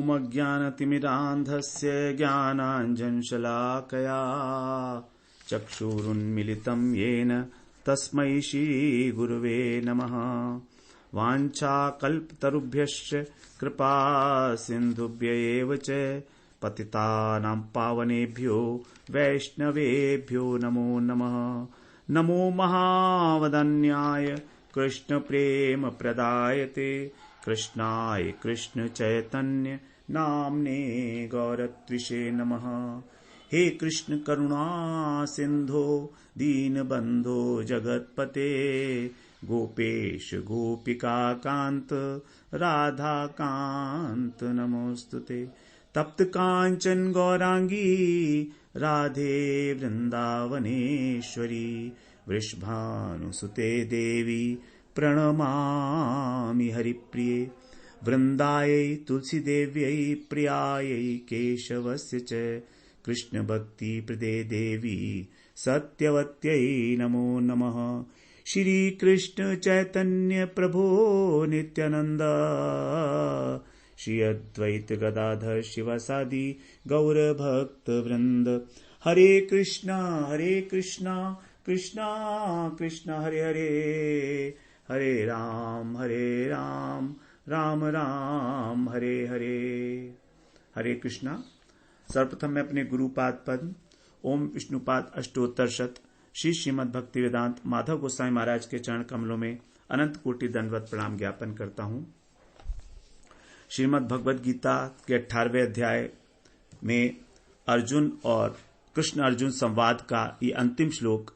ॐ अज्ञानतिमिरान्धस्य ज्ञानाञ्जनशलाकया चक्षुरुन्मिलितं येन तस्मै श्रीगुरुवे नमः। वाञ्छाकल्पतरुभ्यश्च कृपा सिन्धुभ्य एव च पतितानां पावनेभ्यो वैष्णवेभ्यो नमो नमः। नमो महावदन्याय कृष्णप्रेम प्रदायते कृष्णाय कृष्ण चैतन्य नाम्ने गौरत्विषे नमः। हे कृष्ण करुणा सिंधो दीनबंधो जगत्पते गोपेश गोपिका कांत राधा कांत नमोस्तुते। तप्त कांचन गौरांगी राधे वृंदावनेश्वरी वृषभानुसुते देवी प्रणमामि हरिप्रिये। वृंदायै तुलसीदेव्यै प्रियायै केशवस्य च कृष्णभक्ति प्रदे देवी सत्यवत्यै नमो नमः। श्री कृष्ण चैतन्य प्रभो नित्यानंद श्री अद्वैत गदाधर शिवासादि गौर भक्त वृंद। हरे कृष्णा कृष्णा कृष्णा हरे हरे हरे राम राम राम हरे हरे। हरे कृष्णा। सर्वप्रथम मैं अपने गुरुपाद पद्म ओम विष्णुपाद अष्टोत्तर शत श्री श्रीमद् भक्ति वेदांत माधव गोस्वामी महाराज के चरण कमलों में अनंत कोटि दंडवत प्रणाम ज्ञापन करता हूं। श्रीमद् भगवद गीता के 18वें अध्याय में अर्जुन और कृष्ण अर्जुन संवाद का ये अंतिम श्लोक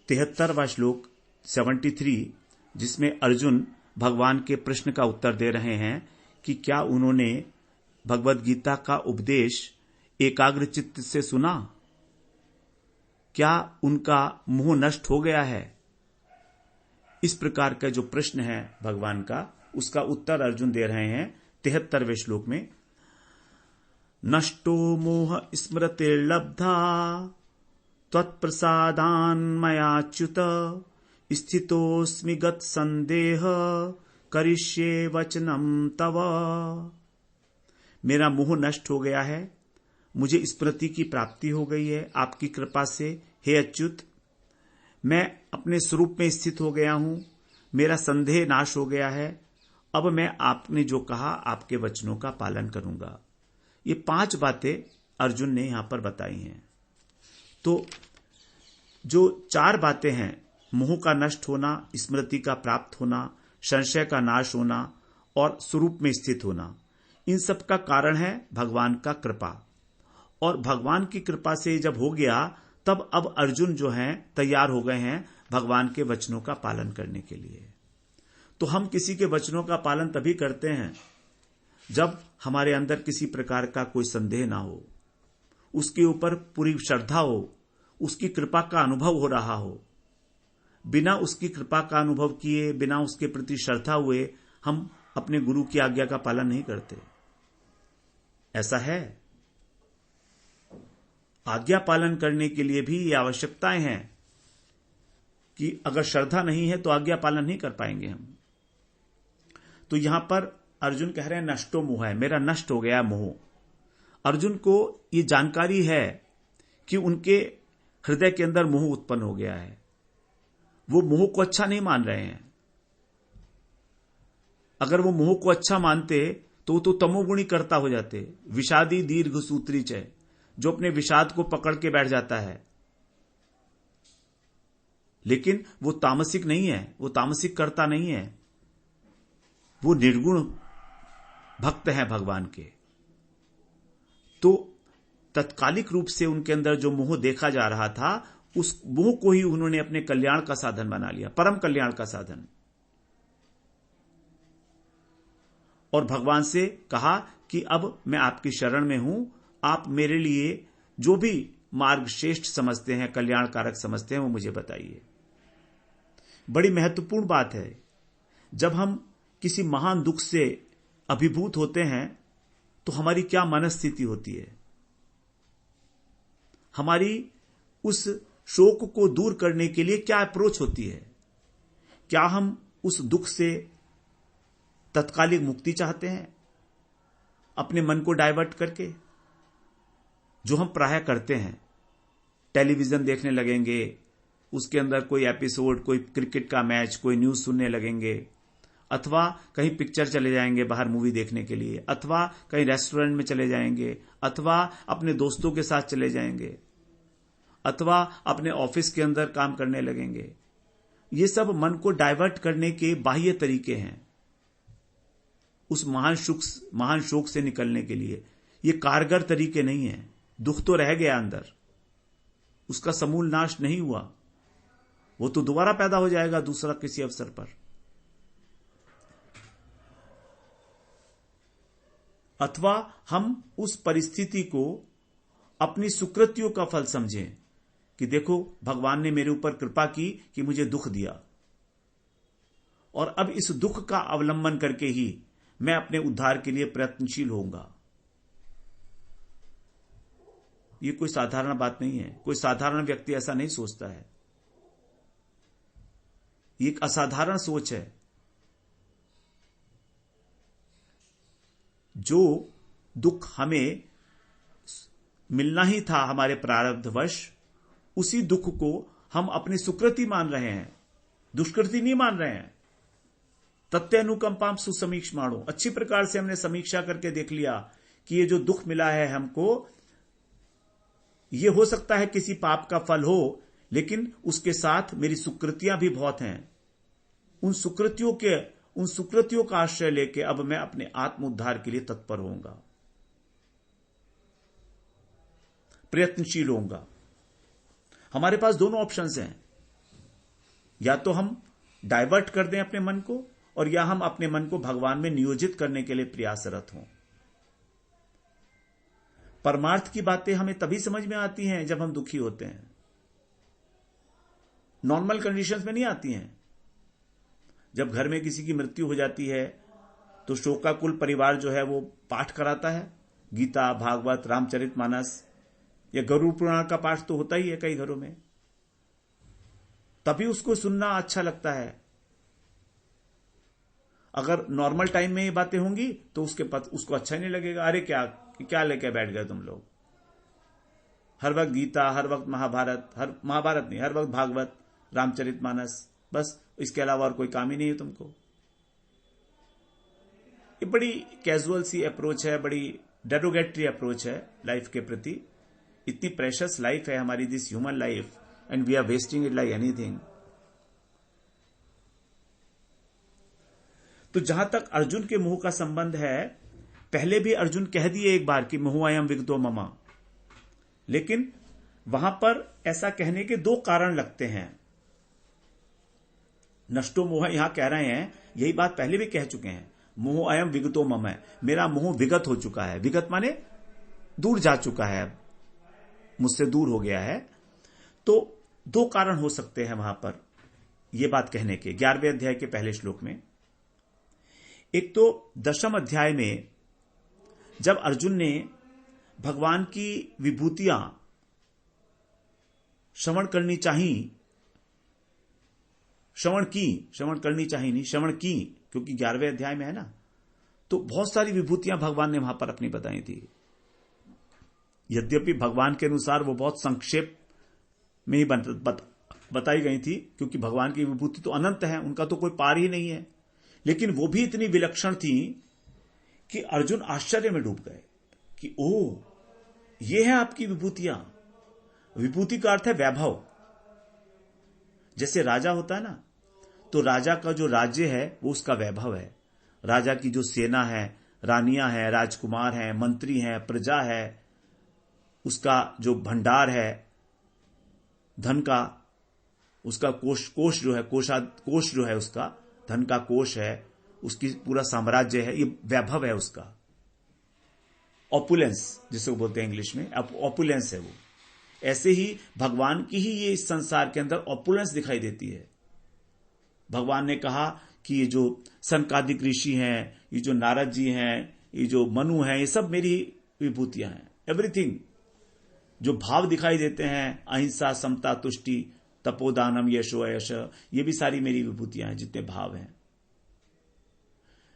73वां श्लोक 73, जिसमें अर्जुन भगवान के प्रश्न का उत्तर दे रहे हैं कि क्या उन्होंने भगवद गीता का उपदेश एकाग्र चित्त से सुना, क्या उनका मोह नष्ट हो गया है। इस प्रकार का जो प्रश्न है भगवान का, उसका उत्तर अर्जुन दे रहे हैं 73वें श्लोक में। नष्टो मोह स्मृतिर्लब्धा त्वत्प्रसादान्मयाच्युत स्थितोऽस्मि गतसन्देह करिष्ये वचनं तव। मेरा मोह नष्ट हो गया है, मुझे स्मृति की प्राप्ति हो गई है आपकी कृपा से। हे अच्युत, मैं अपने स्वरूप में स्थित हो गया हूं, मेरा संदेह नाश हो गया है। अब मैं आपने जो कहा आपके वचनों का पालन करूंगा। ये 5 बातें अर्जुन ने यहां पर बताई हैं। तो जो 4 बातें हैं, मोह का नष्ट होना, स्मृति का प्राप्त होना, संशय का नाश होना और स्वरूप में स्थित होना, इन सब का कारण है भगवान का कृपा। और भगवान की कृपा से जब हो गया, तब अब अर्जुन जो हैं तैयार हो गए हैं भगवान के वचनों का पालन करने के लिए। तो हम किसी के वचनों का पालन तभी करते हैं जब हमारे अंदर किसी प्रकार का कोई संदेह ना हो, उसके ऊपर पूरी श्रद्धा हो, उसकी कृपा का अनुभव हो रहा हो। बिना उसकी कृपा का अनुभव किए, बिना उसके प्रति श्रद्धा हुए हम अपने गुरु की आज्ञा का पालन नहीं करते। ऐसा है। आज्ञा पालन करने के लिए भी ये आवश्यकताएं हैं कि अगर श्रद्धा नहीं है तो आज्ञा पालन नहीं कर पाएंगे हम। तो यहां पर अर्जुन कह रहे हैं नष्टो मोह है, मेरा नष्ट हो गया मोह। अर्जुन को ये जानकारी है कि उनके हृदय के अंदर मोह उत्पन्न हो गया है। वो मोह को अच्छा नहीं मान रहे हैं। अगर वो मोह को अच्छा मानते तो तमोगुणी कर्ता हो जाते। विषादी दीर्घ सूत्री च, जो अपने विषाद को पकड़ के बैठ जाता है। लेकिन वो तामसिक नहीं है, वो तामसिक कर्ता नहीं है, वो निर्गुण भक्त हैं भगवान के। तो तत्कालिक रूप से उनके अंदर जो मोह देखा जा रहा था, उस मोह को ही उन्होंने अपने कल्याण का साधन बना लिया, परम कल्याण का साधन। और भगवान से कहा कि अब मैं आपकी शरण में हूं, आप मेरे लिए जो भी मार्ग श्रेष्ठ समझते हैं, कल्याणकारक समझते हैं, वो मुझे बताइए। बड़ी महत्वपूर्ण बात है। जब हम किसी महान दुख से अभिभूत होते हैं तो हमारी क्या मनस्थिति होती है, हमारी उस शोक को दूर करने के लिए क्या अप्रोच होती है। क्या हम उस दुख से तत्कालिक मुक्ति चाहते हैं, अपने मन को डाइवर्ट करके, जो हम प्रायः करते हैं। टेलीविजन देखने लगेंगे, उसके अंदर कोई एपिसोड, कोई क्रिकेट का मैच, कोई न्यूज सुनने लगेंगे, अथवा कहीं पिक्चर चले जाएंगे बाहर मूवी देखने के लिए, अथवा कहीं रेस्टोरेंट में चले जाएंगे, अथवा अपने दोस्तों के साथ चले जाएंगे, अथवा अपने ऑफिस के अंदर काम करने लगेंगे। ये सब मन को डाइवर्ट करने के बाह्य तरीके हैं उस महान शोक से निकलने के लिए। ये कारगर तरीके नहीं है। दुख तो रह गया अंदर, उसका समूल नाश नहीं हुआ, वो तो दोबारा पैदा हो जाएगा दूसरा किसी अवसर पर। अथवा हम उस परिस्थिति को अपनी सुकृतियों का फल समझें कि देखो भगवान ने मेरे ऊपर कृपा की कि मुझे दुख दिया, और अब इस दुख का अवलंबन करके ही मैं अपने उद्धार के लिए प्रयत्नशील होऊंगा। ये कोई साधारण बात नहीं है। कोई साधारण व्यक्ति ऐसा नहीं सोचता है। ये एक असाधारण सोच है। जो दुख हमें मिलना ही था हमारे प्रारब्धवश, उसी दुख को हम अपनी सुकृति मान रहे हैं, दुष्कृति नहीं मान रहे हैं। तत्व अनुकंपाम सुसमीक्षमाणो, अच्छी प्रकार से हमने समीक्षा करके देख लिया कि ये जो दुख मिला है हमको, ये हो सकता है किसी पाप का फल हो, लेकिन उसके साथ मेरी सुकृतियां भी बहुत हैं। उन सुकृतियों का आश्रय लेके अब मैं अपने आत्म उद्धार के लिए तत्पर होऊंगा, प्रयत्नशील होऊंगा। हमारे पास दोनों ऑप्शंस हैं, या तो हम डाइवर्ट कर दें अपने मन को, और या हम अपने मन को भगवान में नियोजित करने के लिए प्रयासरत हों। परमार्थ की बातें हमें तभी समझ में आती हैं जब हम दुखी होते हैं, नॉर्मल कंडीशंस में नहीं आती हैं। जब घर में किसी की मृत्यु हो जाती है तो शोकाकुल परिवार जो है वो पाठ कराता है, गीता, भागवत, रामचरितमानस या गरुड़ पुराण का पाठ तो होता ही है कई घरों में, तभी उसको सुनना अच्छा लगता है। अगर नॉर्मल टाइम में ये बातें होंगी तो उसको अच्छा ही नहीं लगेगा। अरे क्या लेके बैठ गए तुम लोग, हर वक्त गीता, हर वक्त महाभारत, महाभारत नहीं, हर वक्त भागवत, रामचरितमानस, बस इसके अलावा और कोई काम ही नहीं है तुमको। ये बड़ी कैजुअल सी अप्रोच है, बड़ी डेरोगेटरी अप्रोच है लाइफ के प्रति। इतनी प्रेशियस लाइफ है हमारी, this human life, and we are wasting it like anything. तो जहां तक अर्जुन के मोह का संबंध है, पहले भी अर्जुन कह दिए एक बार कि मोहायम विगतो ममा, लेकिन वहां पर ऐसा कहने के दो कारण लगते हैं। नष्टो मोह यहां कह रहे हैं, यही बात पहले भी कह चुके हैं, मोह अयम विगतो मम है, मेरा मोह विगत हो चुका है। विगत माने दूर जा चुका है, मुझसे दूर हो गया है। तो दो कारण हो सकते हैं वहां पर यह बात कहने के, 11वें अध्याय के पहले श्लोक में। एक तो 10वें अध्याय में जब अर्जुन ने भगवान की विभूतियां श्रवण करनी की, क्योंकि 11वें अध्याय में है ना, तो बहुत सारी विभूतियां भगवान ने वहां पर अपनी बताई थी। यद्यपि भगवान के अनुसार वो बहुत संक्षेप में ही बताई गई थी, क्योंकि भगवान की विभूति तो अनंत है, उनका तो कोई पार ही नहीं है। लेकिन वो भी इतनी विलक्षण थी कि अर्जुन आश्चर्य में डूब गए कि ओह, ये है आपकी विभूतियां। विभूति का अर्थ है वैभव। जैसे राजा होता है ना, तो राजा का जो राज्य है वो उसका वैभव है। राजा की जो सेना है, रानियां हैं, राजकुमार हैं, मंत्री हैं, प्रजा है, उसका जो भंडार है धन का, उसका कोष जो है उसका धन का कोष है, उसकी पूरा साम्राज्य है, ये वैभव है उसका। ऑपुलेंस जिसे बोलते हैं इंग्लिश में, ऑपुलेंस है वो। ऐसे ही भगवान की ही ये इस संसार के अंदर ऑपुलेंस दिखाई देती है। भगवान ने कहा कि ये जो सनकादिक ऋषि हैं, ये जो नारद जी हैं, ये जो मनु हैं, ये सब मेरी विभूतियां हैं। एवरीथिंग जो भाव दिखाई देते हैं, अहिंसा, समता, तुष्टि, तपोदानम, यशो यश, ये भी सारी मेरी विभूतियां हैं, जितने भाव हैं।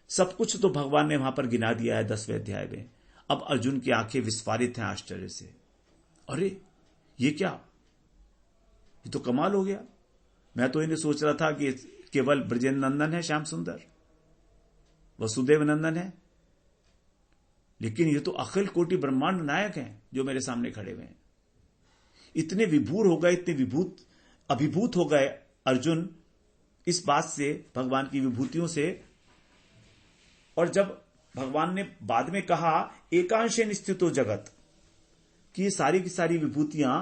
सब कुछ तो भगवान ने वहां पर गिना दिया है 10वें अध्याय में। अब अर्जुन की आंखें विस्फारित हैं आश्चर्य से। अरे ये क्या, ये तो कमाल हो गया। मैं तो इन्हें सोच रहा था कि केवल ब्रजेंद्र नंदन है, श्याम सुंदर, वसुदेव नंदन है, लेकिन ये तो अखिल कोटि ब्रह्मांड नायक हैं जो मेरे सामने खड़े हुए हैं। इतने विभूर हो गए, इतने अभिभूत हो गए अर्जुन इस बात से, भगवान की विभूतियों से। और जब भगवान ने बाद में कहा एकांशेन स्थितो जगत, कि ये सारी की सारी विभूतियां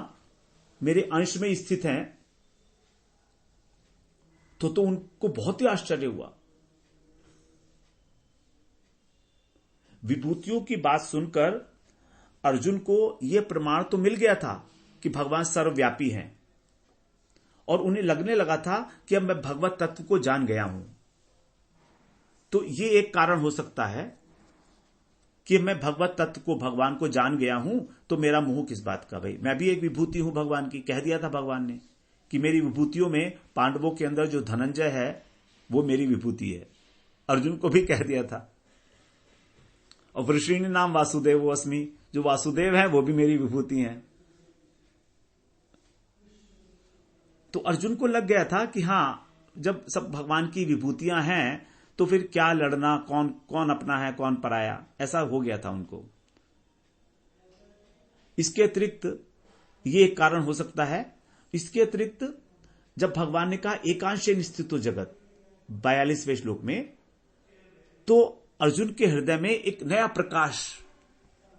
मेरे अंश में स्थित हैं, तो उनको बहुत ही आश्चर्य हुआ। विभूतियों की बात सुनकर अर्जुन को यह प्रमाण तो मिल गया था कि भगवान सर्वव्यापी हैं, और उन्हें लगने लगा था कि अब मैं भगवत तत्व को जान गया हूं। तो यह एक कारण हो सकता है कि मैं भगवत तत्व को, भगवान को जान गया हूं, तो मेरा मोह किस बात का। भाई मैं भी एक विभूति हूं भगवान की, कह दिया था भगवान ने कि मेरी विभूतियों में पांडवों के अंदर जो धनंजय है वो मेरी विभूति है। अर्जुन को भी कह दिया था। और वृषिणी नाम वासुदेव अस्मि, जो वासुदेव है वो भी मेरी विभूति हैं। तो अर्जुन को लग गया था कि हां, जब सब भगवान की विभूतियां हैं तो फिर क्या लड़ना, कौन कौन अपना है कौन पराया, ऐसा हो गया था उनको। इसके अतिरिक्त ये एक कारण हो सकता है। इसके अतिरिक्त जब भगवान ने कहा एकांशेन स्थितो जगत 42वें श्लोक में, तो अर्जुन के हृदय में एक नया प्रकाश,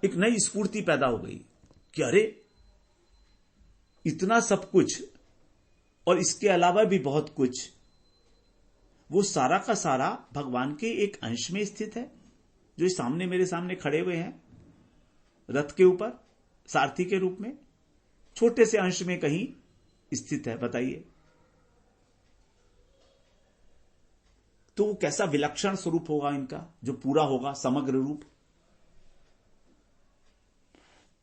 एक नई स्फूर्ति पैदा हो गई कि अरे इतना सब कुछ और इसके अलावा भी बहुत कुछ, वो सारा का सारा भगवान के एक अंश में स्थित है, जो सामने मेरे सामने खड़े हुए हैं रथ के ऊपर सारथी के रूप में, छोटे से अंश में कहीं स्थित है। बताइए तो वो कैसा विलक्षण स्वरूप होगा इनका, जो पूरा होगा, समग्र रूप।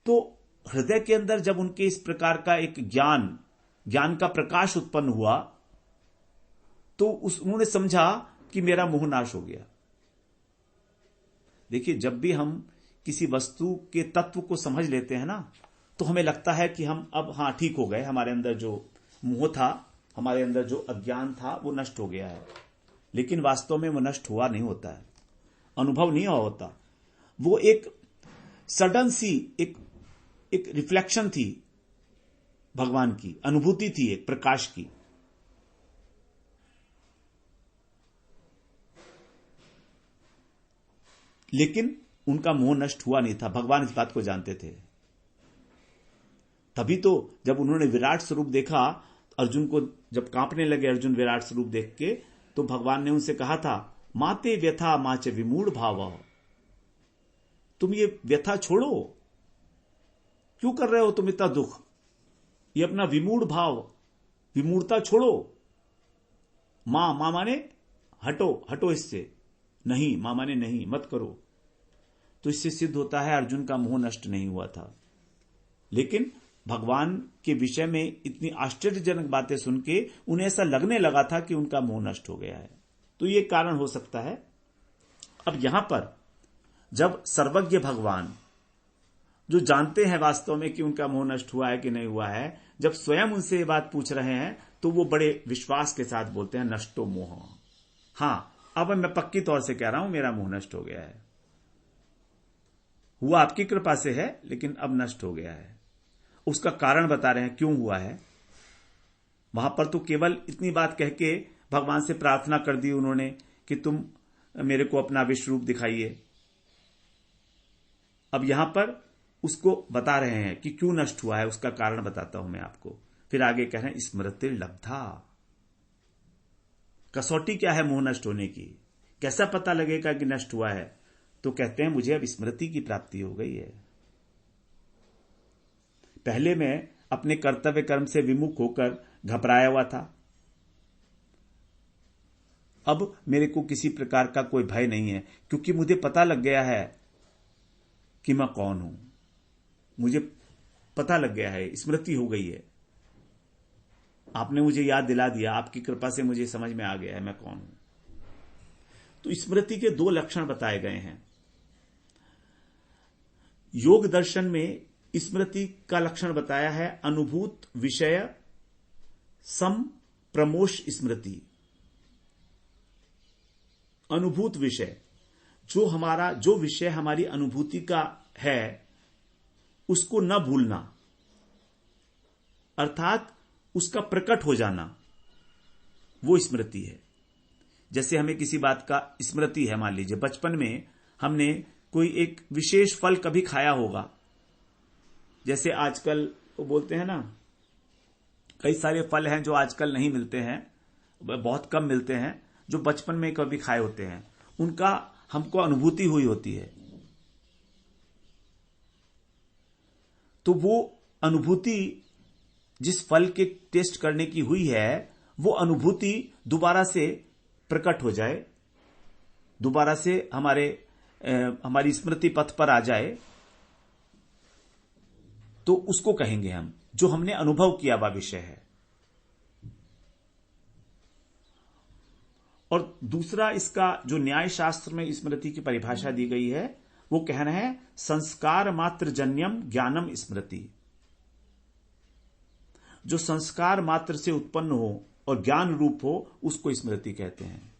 तो हृदय के अंदर जब उनके इस प्रकार का एक ज्ञान का प्रकाश उत्पन्न हुआ, तो उन्होंने समझा कि मेरा मोह नाश हो गया। देखिए, जब भी हम किसी वस्तु के तत्व को समझ लेते हैं ना, तो हमें लगता है कि हम अब हां ठीक हो गए, हमारे अंदर जो मोह था, हमारे अंदर जो अज्ञान था वो नष्ट हो गया है। लेकिन वास्तव में वो नष्ट हुआ नहीं होता है, अनुभव नहीं हुआ होता। वो एक सडन सी एक रिफ्लेक्शन थी भगवान की, अनुभूति थी एक प्रकाश की। लेकिन उनका मोह नष्ट हुआ नहीं था, भगवान इस बात को जानते थे। तभी तो जब उन्होंने विराट स्वरूप देखा, अर्जुन को जब कांपने लगे अर्जुन विराट स्वरूप देख के, तो भगवान ने उनसे कहा था माते व्यथा माच विमूढ़ भाव, तुम ये व्यथा छोड़ो, क्यों कर रहे हो तुम इतना दुख, ये अपना विमूढ़ भाव, विमूढ़ता छोड़ो। मां माने हटो इससे, नहीं, मां माने नहीं, मत करो। तो इससे सिद्ध होता है अर्जुन का मोह नष्ट नहीं हुआ था। लेकिन भगवान के विषय में इतनी आश्चर्यजनक बातें सुन के उन्हें ऐसा लगने लगा था कि उनका मोह नष्ट हो गया है। तो ये कारण हो सकता है। अब यहां पर जब सर्वज्ञ भगवान, जो जानते हैं वास्तव में कि उनका मोह नष्ट हुआ है कि नहीं हुआ है, जब स्वयं उनसे ये बात पूछ रहे हैं, तो वो बड़े विश्वास के साथ बोलते हैं नष्टो मोह। हां, अब मैं पक्की तौर से कह रहा हूं मेरा मोह नष्ट हो गया है, हुआ आपकी कृपा से है, लेकिन अब नष्ट हो गया है। उसका कारण बता रहे हैं क्यों हुआ है। वहां पर तो केवल इतनी बात कह के भगवान से प्रार्थना कर दी उन्होंने कि तुम मेरे को अपना विश्व रूप दिखाइए। अब यहां पर उसको बता रहे हैं कि क्यों नष्ट हुआ है, उसका कारण बताता हूं मैं आपको। फिर आगे कह रहे हैं स्मृति लब्धा, कसौटी क्या है मोह नष्ट होने की, कैसा पता लगेगा कि नष्ट हुआ है। तो कहते हैं मुझे अब स्मृति की प्राप्ति हो गई है। पहले मैं अपने कर्तव्य कर्म से विमुख होकर घबराया हुआ था, अब मेरे को किसी प्रकार का कोई भय नहीं है, क्योंकि मुझे पता लग गया है कि मैं कौन हूं। मुझे पता लग गया है, स्मृति हो गई है। आपने मुझे याद दिला दिया, आपकी कृपा से मुझे समझ में आ गया है मैं कौन हूं। तो स्मृति के दो लक्षण बताए गए हैं। योग दर्शन में स्मृति का लक्षण बताया है अनुभूत विषय सम प्रमोष स्मृति। अनुभूत विषय, जो विषय हमारी अनुभूति का है उसको न भूलना, अर्थात उसका प्रकट हो जाना, वो स्मृति है। जैसे हमें किसी बात का स्मृति है, मान लीजिए बचपन में हमने कोई एक विशेष फल कभी खाया होगा। जैसे आजकल वो बोलते हैं ना, कई सारे फल हैं जो आजकल नहीं मिलते हैं, बहुत कम मिलते हैं, जो बचपन में कभी खाए होते हैं, उनका हमको अनुभूति हुई होती है। तो वो अनुभूति जिस फल के टेस्ट करने की हुई है, वो अनुभूति दोबारा से प्रकट हो जाए, दोबारा से हमारी स्मृति पथ पर आ जाए, तो उसको कहेंगे हम, जो हमने अनुभव किया हुआ विषय है। और दूसरा इसका जो न्याय शास्त्र में स्मृति की परिभाषा दी गई है, वो कहना है संस्कार मात्र जन्यम ज्ञानम स्मृति। जो संस्कार मात्र से उत्पन्न हो और ज्ञान रूप हो, उसको स्मृति कहते हैं।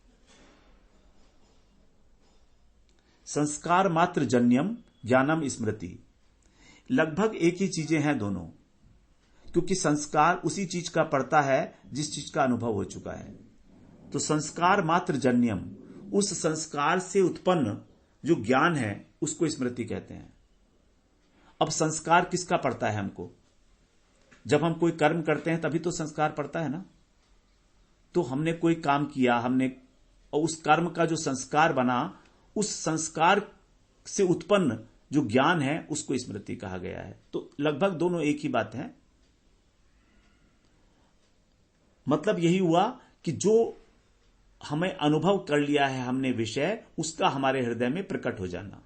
संस्कार मात्र जन्यम ज्ञानम स्मृति, लगभग एक ही चीजें हैं दोनों, क्योंकि संस्कार उसी चीज का पड़ता है जिस चीज का अनुभव हो चुका है। तो संस्कार मात्र जन्यम, उस संस्कार से उत्पन्न जो ज्ञान है उसको स्मृति कहते हैं। अब संस्कार किसका पड़ता है हमको? जब हम कोई कर्म करते हैं तभी तो संस्कार पड़ता है ना। तो हमने कोई काम किया, और उस कर्म का जो संस्कार बना, उस संस्कार से उत्पन्न जो ज्ञान है उसको स्मृति कहा गया है। तो लगभग दोनों एक ही बात है। मतलब यही हुआ कि जो हमें अनुभव कर लिया है हमने विषय, उसका हमारे हृदय में प्रकट हो जाना।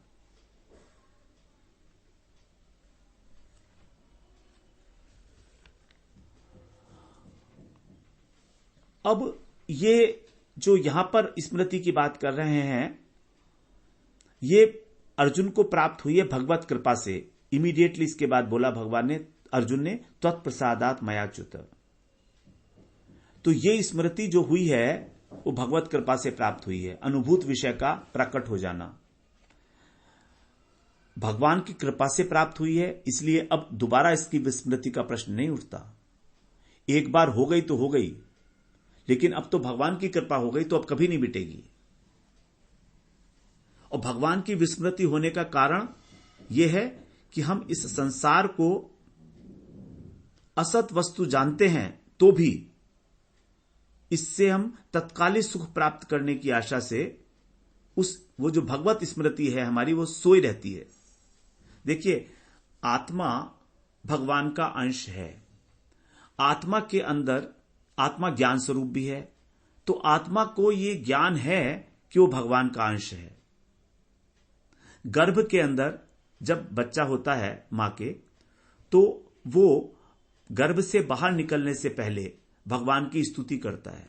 अब ये जो यहां पर स्मृति की बात कर रहे हैं, ये अर्जुन को प्राप्त हुई है भगवत कृपा से। इमीडिएटली इसके बाद बोला अर्जुन ने त्वत्प्रसादात् मयाच्युत। तो ये स्मृति जो हुई है वो भगवत कृपा से प्राप्त हुई है, अनुभूत विषय का प्रकट हो जाना भगवान की कृपा से प्राप्त हुई है। इसलिए अब दोबारा इसकी विस्मृति का प्रश्न नहीं उठता। एक बार हो गई तो हो गई, लेकिन अब तो भगवान की कृपा हो गई, तो अब कभी नहीं मिटेगी। और भगवान की विस्मृति होने का कारण यह है कि हम इस संसार को असत वस्तु जानते हैं, तो भी इससे हम तत्कालिक सुख प्राप्त करने की आशा से वो जो भगवत स्मृति है हमारी, वो सोई रहती है। देखिए, आत्मा भगवान का अंश है। आत्मा के अंदर आत्मा ज्ञान स्वरूप भी है, तो आत्मा को यह ज्ञान है कि वो भगवान का अंश है। गर्भ के अंदर जब बच्चा होता है मां के, तो वो गर्भ से बाहर निकलने से पहले भगवान की स्तुति करता है।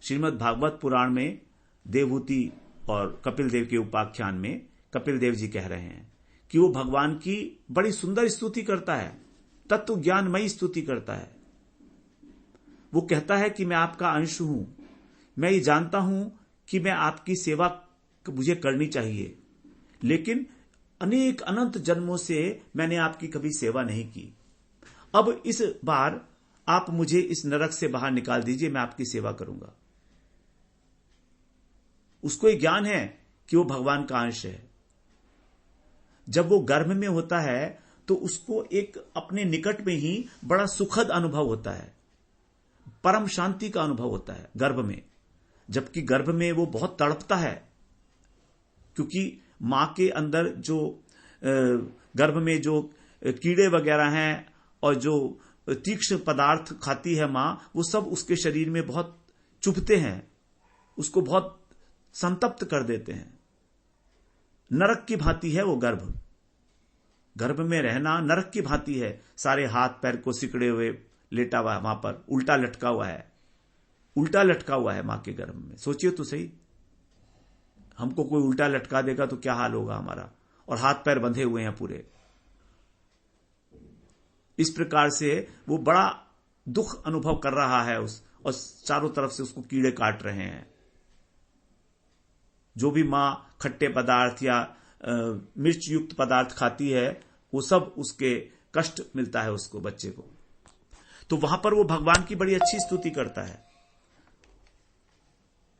श्रीमद् भागवत पुराण में देवहूति और कपिल देव के उपाख्यान में कपिल देव जी कह रहे हैं कि वो भगवान की बड़ी सुंदर स्तुति करता है, तत्व ज्ञानमयी स्तुति करता है। वो कहता है कि मैं आपका अंश हूं, मैं ये जानता हूं कि मैं आपकी सेवा मुझे करनी चाहिए, लेकिन अनेक अनंत जन्मों से मैंने आपकी कभी सेवा नहीं की। अब इस बार आप मुझे इस नरक से बाहर निकाल दीजिए, मैं आपकी सेवा करूंगा। उसको ये ज्ञान है कि वो भगवान का अंश है। जब वो गर्भ में होता है तो उसको एक अपने निकट में ही बड़ा सुखद अनुभव होता है, परम शांति का अनुभव होता है गर्भ में। जबकि गर्भ में वो बहुत तड़पता है, क्योंकि मां के अंदर जो गर्भ में जो कीड़े वगैरह हैं और जो तीक्ष्ण पदार्थ खाती है मां, वो सब उसके शरीर में बहुत चुभते हैं, उसको बहुत संतप्त कर देते हैं। नरक की भांति है वो गर्भ में रहना नरक की भांति है। सारे हाथ पैर को सिकड़े हुए लेटा हुआ है वहां पर, उल्टा लटका हुआ है मां के गर्भ में। सोचिए तो सही, हमको कोई उल्टा लटका देगा तो क्या हाल होगा हमारा, और हाथ पैर बंधे हुए हैं पूरे। इस प्रकार से वो बड़ा दुख अनुभव कर रहा है और चारों तरफ से उसको कीड़े काट रहे हैं। जो भी मां खट्टे पदार्थ या मिर्च युक्त पदार्थ खाती है, वो सब उसके कष्ट मिलता है उसको, बच्चे को। तो वहां पर वो भगवान की बड़ी अच्छी स्तुति करता है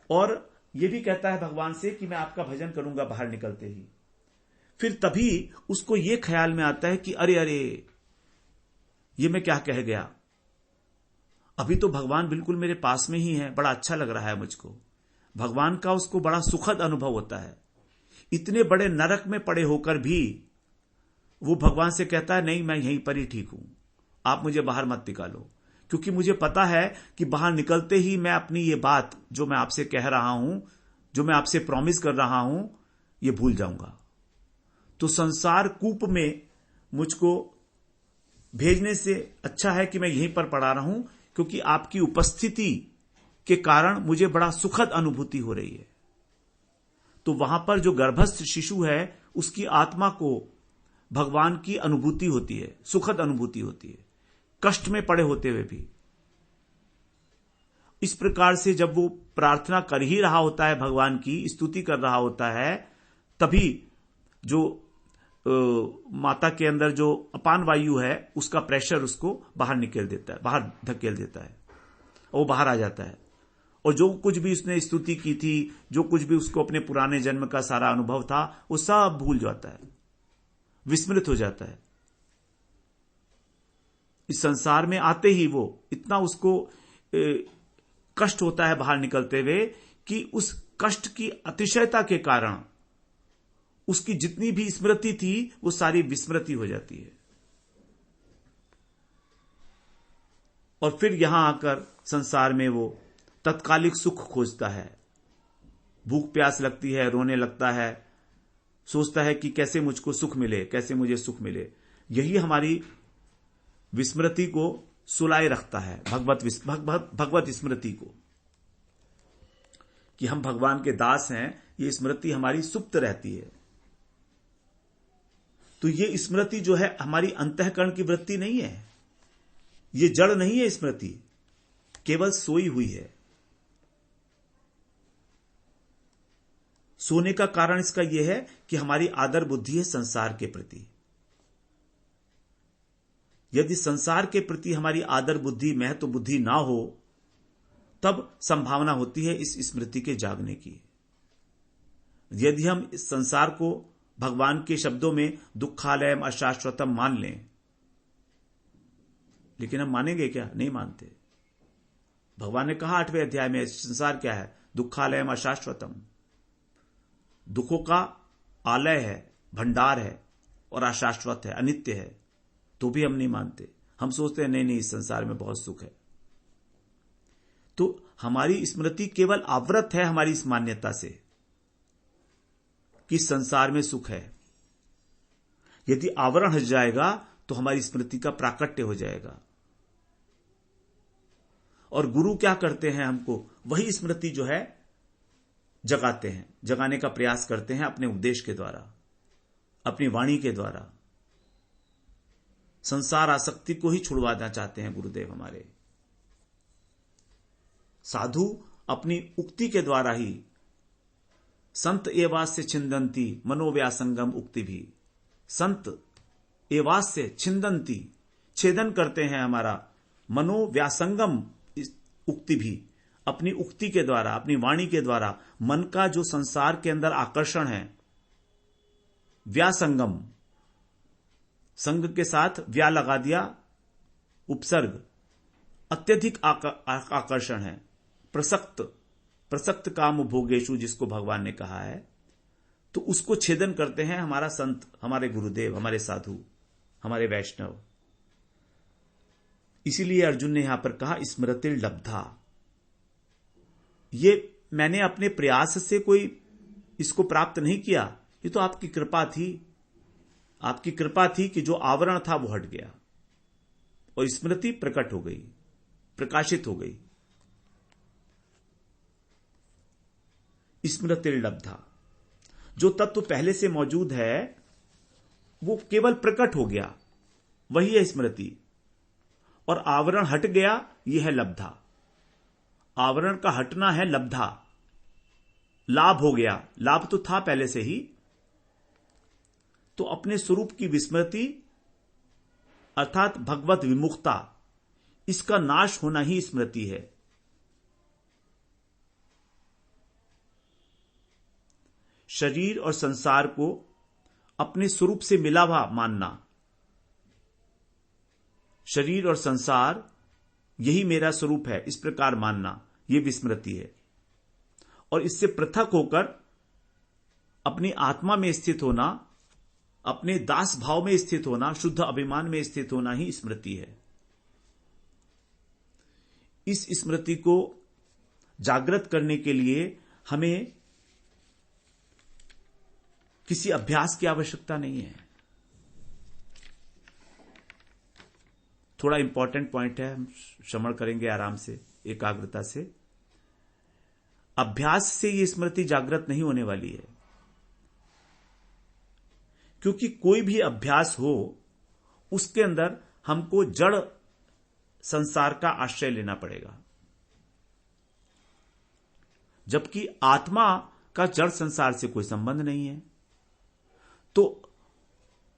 और ये भी कहता है भगवान से कि मैं आपका भजन करूंगा बाहर निकलते ही। फिर तभी उसको ये ख्याल में आता है कि अरे अरे, ये मैं क्या कह गया, अभी तो भगवान बिल्कुल मेरे पास में ही है, बड़ा अच्छा लग रहा है मुझको। भगवान का उसको बड़ा सुखद अनुभव होता है। इतने बड़े नरक में पड़े होकर भी वो भगवान से कहता है, नहीं, मैं यहीं पर ही ठीक हूं, आप मुझे बाहर मत निकालो, क्योंकि मुझे पता है कि बाहर निकलते ही मैं अपनी ये बात जो मैं आपसे कह रहा हूं, जो मैं आपसे प्रॉमिस कर रहा हूं, ये भूल जाऊंगा। तो संसार कूप में मुझको भेजने से अच्छा है कि मैं यहीं पर पड़ा रहूं, क्योंकि आपकी उपस्थिति के कारण मुझे बड़ा सुखद अनुभूति हो रही है। तो वहां पर जो गर्भस्थ शिशु है, उसकी आत्मा को भगवान की अनुभूति होती है, सुखद अनुभूति होती है, कष्ट में पड़े होते हुए भी। इस प्रकार से जब वो प्रार्थना कर ही रहा होता है, भगवान की स्तुति कर रहा होता है, तभी जो माता के अंदर जो अपान वायु है, उसका प्रेशर उसको बाहर निकल देता है, बाहर धकेल देता है, और वो बाहर आ जाता है। और जो कुछ भी उसने स्तुति की थी, जो कुछ भी उसको अपने पुराने जन्म का सारा अनुभव था, वो सब भूल जाता है, विस्मृत हो जाता है। इस संसार में आते ही वो इतना उसको कष्ट होता है बाहर निकलते हुए, कि उस कष्ट की अतिशयता के कारण उसकी जितनी भी स्मृति थी वो सारी विस्मृति हो जाती है। और फिर यहां आकर संसार में वो तत्कालिक सुख खोजता है। भूख प्यास लगती है, रोने लगता है, सोचता है कि कैसे मुझको सुख मिले, कैसे मुझे सुख मिले। यही हमारी विस्मृति को सुलाए रखता है, भगवत स्मृति को, कि हम भगवान के दास हैं। ये स्मृति हमारी सुप्त रहती है। तो ये स्मृति जो है हमारी अंतःकरण की वृत्ति नहीं है, ये जड़ नहीं है स्मृति, केवल सोई हुई है। सोने का कारण इसका यह है कि हमारी आदर बुद्धि है संसार के प्रति। यदि संसार के प्रति हमारी आदर बुद्धि, महत्व बुद्धि ना हो, तब संभावना होती है इस स्मृति के जागने की। यदि हम इस संसार को भगवान के शब्दों में दुखालयम अशाश्वतम मान लें, लेकिन हम मानेंगे क्या? नहीं मानते। भगवान ने कहा 8वें अध्याय में, संसार क्या है? दुखालयम अशाश्वतम, दुखों का आलय है, भंडार है, और अशाश्वत है, अनित्य है। तो भी हम नहीं मानते। हम सोचते हैं नहीं, इस संसार में बहुत सुख है। तो हमारी स्मृति केवल आवृत है हमारी इस मान्यता से कि संसार में सुख है। यदि आवरण हट जाएगा तो हमारी स्मृति का प्राकट्य हो जाएगा। और गुरु क्या करते हैं? हमको वही स्मृति जो है जगाते हैं, जगाने का प्रयास करते हैं अपने उपदेश के द्वारा, अपनी वाणी के द्वारा। संसार आसक्ति को ही छुड़वाना चाहते हैं गुरुदेव हमारे। साधु अपनी उक्ति के द्वारा ही, संत एवास्य छिंदंती मनोव्यासंगम उक्ति भी, संत एवास्य छिंदंती, छेदन करते हैं हमारा मनोव्यासंगम उक्ति भी। अपनी उक्ति के द्वारा, अपनी वाणी के द्वारा मन का जो संसार के अंदर आकर्षण है, व्यासंगम, संग के साथ व्या लगा दिया, उपसर्ग, अत्यधिक आकर्षण है, प्रसक्त काम भोगेशु, जिसको भगवान ने कहा है, तो उसको छेदन करते हैं हमारा संत, हमारे गुरुदेव, हमारे साधु, हमारे वैष्णव। इसीलिए अर्जुन ने यहां पर कहा स्मृतिर् लब्धा। ये मैंने अपने प्रयास से कोई इसको प्राप्त नहीं किया, ये तो आपकी कृपा थी। आपकी कृपा थी कि जो आवरण था वो हट गया और स्मृति प्रकट हो गई, प्रकाशित हो गई। स्मृतिर् लब्धा। जो तत्व पहले से मौजूद है वो केवल प्रकट हो गया, वही है स्मृति। और आवरण हट गया, यह है लब्धा। आवरण का हटना है लब्धा, लाभ हो गया। लाभ तो था पहले से ही। तो अपने स्वरूप की विस्मृति अर्थात भगवत विमुखता, इसका नाश होना ही स्मृति है। शरीर और संसार को अपने स्वरूप से मिला हुआ मानना, शरीर और संसार यही मेरा स्वरूप है, इस प्रकार मानना, यह विस्मृति है। और इससे पृथक होकर अपनी आत्मा में स्थित होना, अपने दास भाव में स्थित होना, शुद्ध अभिमान में स्थित होना ही स्मृति है। इस स्मृति को जागृत करने के लिए हमें किसी अभ्यास की आवश्यकता नहीं है। थोड़ा इंपॉर्टेंट पॉइंट है, हम श्रवण करेंगे आराम से, एकाग्रता से। अभ्यास से यह स्मृति जागृत नहीं होने वाली है, क्योंकि कोई भी अभ्यास हो उसके अंदर हमको जड़ संसार का आश्रय लेना पड़ेगा, जबकि आत्मा का जड़ संसार से कोई संबंध नहीं है। तो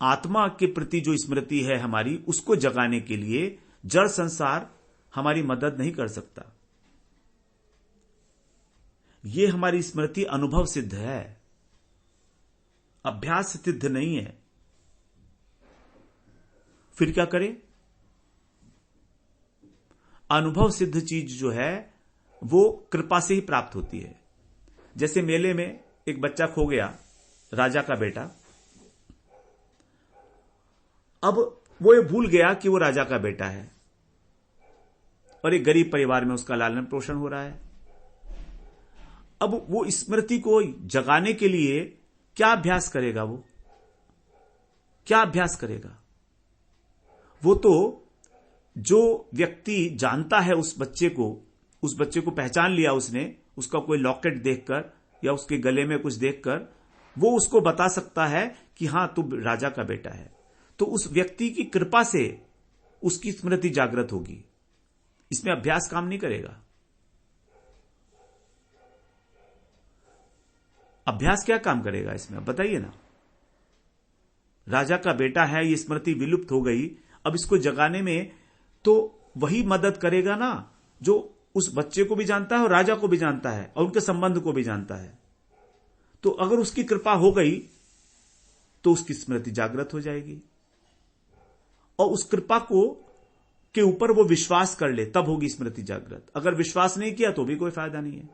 आत्मा के प्रति जो स्मृति है हमारी, उसको जगाने के लिए जड़ संसार हमारी मदद नहीं कर सकता। यह हमारी स्मृति अनुभव सिद्ध है, अभ्यास सिद्ध नहीं है। फिर क्या करें? अनुभव सिद्ध चीज जो है वो कृपा से ही प्राप्त होती है। जैसे मेले में एक बच्चा खो गया, राजा का बेटा। अब वो ये भूल गया कि वो राजा का बेटा है और एक गरीब परिवार में उसका लालन पोषण हो रहा है। अब वो स्मृति को जगाने के लिए क्या अभ्यास करेगा? वो क्या अभ्यास करेगा? वो तो जो व्यक्ति जानता है उस बच्चे को पहचान लिया उसने, उसका कोई लॉकेट देखकर या उसके गले में कुछ देखकर वो उसको बता सकता है कि हां तू राजा का बेटा है। तो उस व्यक्ति की कृपा से उसकी स्मृति जागृत होगी। इसमें अभ्यास काम नहीं करेगा। अभ्यास क्या काम करेगा इसमें, अब बताइए ना। राजा का बेटा है, ये स्मृति विलुप्त हो गई, अब इसको जगाने में तो वही मदद करेगा ना जो उस बच्चे को भी जानता है और राजा को भी जानता है और उनके संबंध को भी जानता है। तो अगर उसकी कृपा हो गई तो उसकी स्मृति जागृत हो जाएगी और उस कृपा को के ऊपर वो विश्वास कर ले, तब होगी स्मृति जागृत। अगर विश्वास नहीं किया तो भी कोई फायदा नहीं है।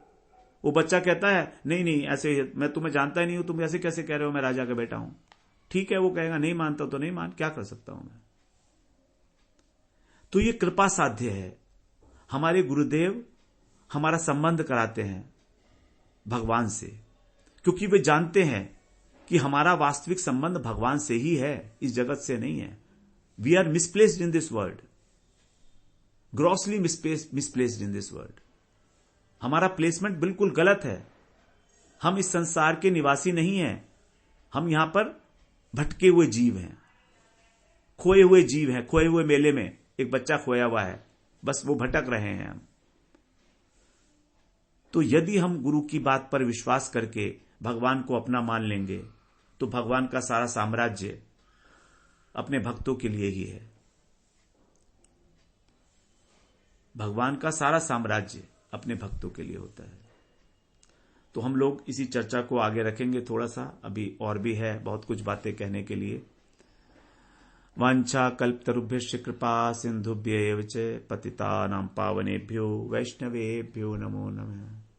वो बच्चा कहता है नहीं ऐसे, मैं तुम्हें जानता ही नहीं हूं, तुम ऐसे कैसे कह रहे हो मैं राजा का बेटा हूं। ठीक है, वो कहेगा नहीं मानता तो नहीं मान, क्या कर सकता हूं मैं। तो ये कृपा साध्य है। हमारे गुरुदेव हमारा संबंध कराते हैं भगवान से, क्योंकि वे जानते हैं कि हमारा वास्तविक संबंध भगवान से ही है, इस जगत से नहीं है। We are misplaced in this world, grossly misplaced in this world. हमारा प्लेसमेंट बिल्कुल गलत है। हम इस संसार के निवासी नहीं हैं, हम यहां पर भटके हुए जीव हैं, खोए हुए जीव हैं। खोए हुए मेले में एक बच्चा खोया हुआ है, बस वो भटक रहे हैं हम। तो यदि हम गुरु की बात पर विश्वास करके भगवान को अपना मान लेंगे तो भगवान का सारा साम्राज्य अपने भक्तों के लिए ही है। भगवान का सारा साम्राज्य अपने भक्तों के लिए होता है। तो हम लोग इसी चर्चा को आगे रखेंगे थोड़ा सा, अभी और भी है बहुत कुछ बातें कहने के लिए। वांछा कल्पतरुभ्यश्च कृपा सिंधुभ्येव च पतितानां पावनेभ्यो वैष्णवेभ्यो नमो नमः।